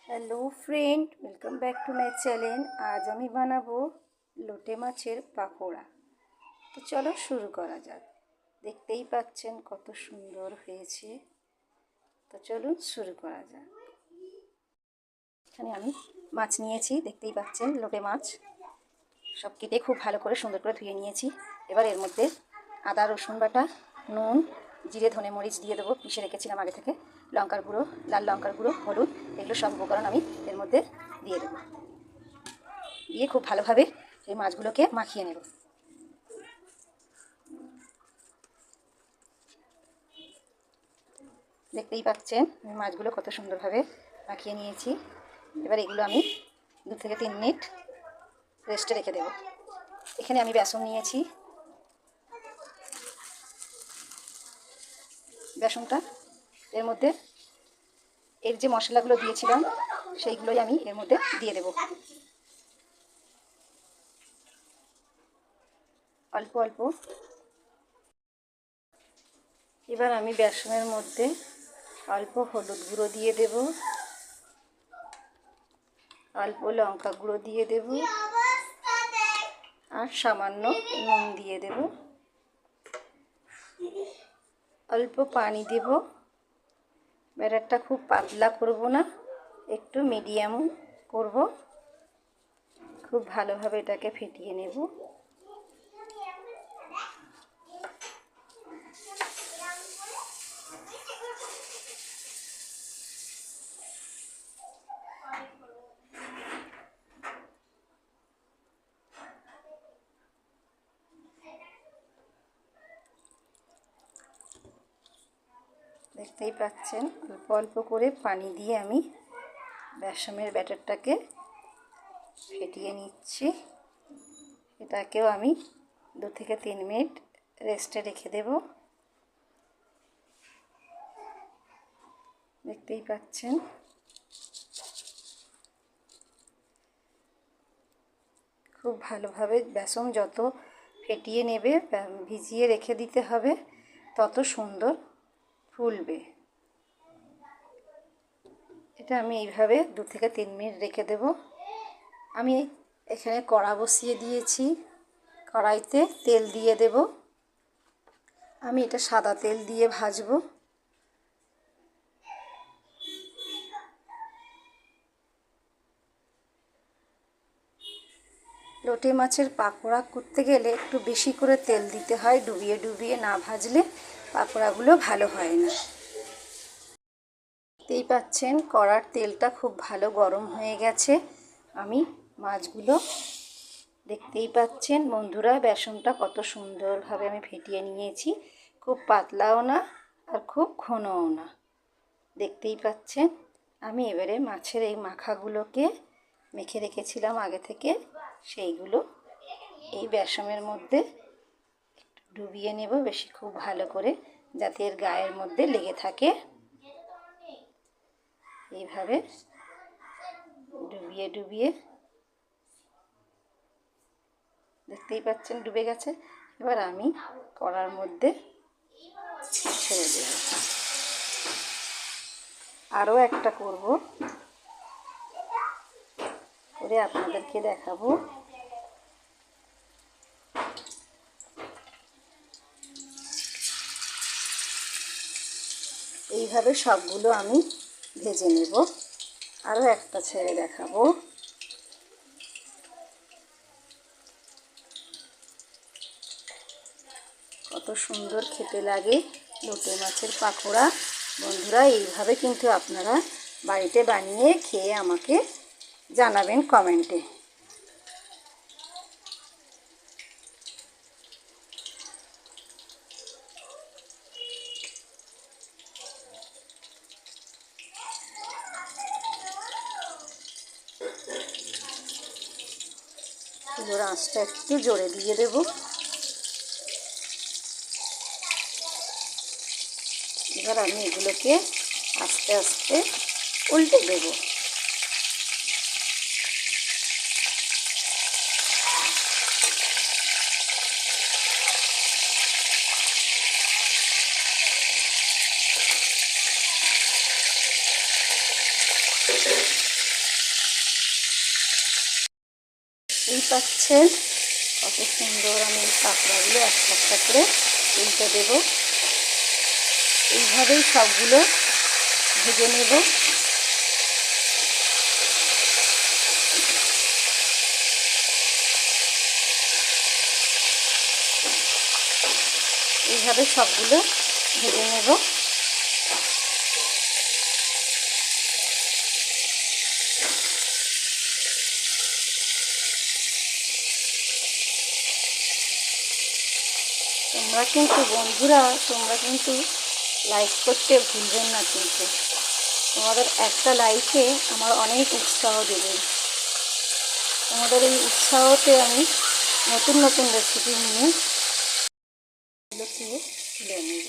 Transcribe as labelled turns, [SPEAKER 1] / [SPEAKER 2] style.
[SPEAKER 1] Hello friend, welcome back to my channel. আজ আমি বানাবো লোটে মাছের পাকোড়া। তো চলো শুরু করা যাক। দেখতেই পাচ্ছেন কত সুন্দর হয়েছে। তো চলুন শুরু করা যাক। এখানে আমি মাছ নিয়েছি, দেখতেই পাচ্ছেন লোটে মাছ। সব কেটে খুব ভালো করে সুন্দর করে ধুয়ে নিয়েছি। এবার এর মধ্যে আদা রসুন বাটা, নুন, জিরে ধনে মরিচ দিয়ে দেবো, পিষে রেখেছিলাম আগে থেকে। লঙ্কার গুঁড়ো, লাল লঙ্কার গুঁড়ো, হলুদ, এগুলো সব উপকরণ আমি এর মধ্যে দিয়ে দেবো। দিয়ে খুব ভালোভাবে এই মাছগুলোকে মাখিয়ে নেব। দেখতেই পাচ্ছেন মাছগুলো কত সুন্দরভাবে মাখিয়ে নিয়েছি। এবার এগুলো আমি 2 থেকে 3 মিনিট রেস্টে রেখে দেব। এখানে আমি বেসন নিয়েছি। বেসনটা এর মধ্যে এর যে মশলাগুলো দিয়েছিলাম সেইগুলোই আমি এর মধ্যে দিয়ে দেব অল্প অল্প। এবার আমি বেসনের মধ্যে অল্প হলুদ গুঁড়ো দিয়ে দেব, অল্প লঙ্কা গুঁড়ো দিয়ে দেব, আর সামান্য নুন দিয়ে দেব। অল্প পানি দেব। ব্যাটারটা খুব পাতলা করব না, একটু মিডিয়াম করব। খুব ভালোভাবে এটাকে ফেটিয়ে নেব। দেখতেই পাচ্ছেন অল্প অল্প করে পানি দিয়ে আমি বেসনের ব্যাটারটাকে ফেটিয়ে নিচ্ছি। এটাকেও আমি 2 থেকে 3 মিনিট রেস্টে রেখে দেব। দেখতেই পাচ্ছেন খুব ভালোভাবে বেসন যত ফেটিয়ে নেবে, ভিজিয়ে রেখে দিতে হবে, তত সুন্দর ফুলবে। এটা আমি এইভাবে 2 থেকে 3 মিনিট রেখে দেব। আমি এখানে কড়া বসিয়ে দিয়েছি। কড়াইতে তেল দিয়ে দেব। আমি এটা সাদা তেল দিয়ে ভাজবো। লোটে মাছের পাকোড়া করতে গেলে একটু বেশি করে তেল দিতে হয়। ডুবিয়ে ডুবিয়ে না ভাজলে পাকোড়াগুলো ভালো হয় না। দেখতেই পাচ্ছেন কড়ার তেলটা খুব ভালো গরম হয়ে গেছে। আমি মাছগুলো, দেখতেই পাচ্ছেন বন্ধুরা, বেসনটা কত সুন্দরভাবে আমি ফেটিয়ে নিয়েছি। খুব পাতলাও না আর খুব ঘনও না। দেখতেই পাচ্ছেন। আমি এবারে মাছের এই মাখাগুলোকে মেখে রেখেছিলাম আগে থেকে, সেইগুলো এই বেসনের মধ্যে ডুবিয়ে নেব বেশি খুব ভালো করে, যাতে এর গায়ের মধ্যে লেগে থাকে। এইভাবে ডুবিয়ে ডুবিয়ে, দেখতেই পাচ্ছেন ডুবে গেছে। এবার আমি কড়ার মধ্যে ছেড়ে দেব। আরও একটা করব, করে আপনাদেরকে দেখাবো। এইভাবে সবগুলো আমি ভেজে নেব। আরও একটা ছেড়ে দেখাবো। কত সুন্দর খেতে লাগে লোটে মাছের পাকোড়া। বন্ধুরা, এইভাবে কিন্তু আপনারা বাড়িতে বানিয়ে খেয়ে আমাকে জানাবেন কমেন্টে। এবার আঁচটা একটু জোরে দিয়ে দেব। এবার আমি এগুলোকে আস্তে আস্তে উল্টে দেব। পাচ্ছেন কত সুন্দর আমি এই পাকোড়াগুলো একটা একটা করে উল্টে দেব। এইভাবেই সবগুলো ভেজে নেব। এইভাবে সবগুলো ভেজে নেব। তোমরা কিন্তু বন্ধুরা লাইক করতে ভুলবেন না কিন্তু। তোমাদের একটা লাইকে আমার অনেক উৎসাহ দেবে। তোমাদের এই উৎসাহতে আমি নতুন নতুন রেসিপি নিয়ে তুলে নেব।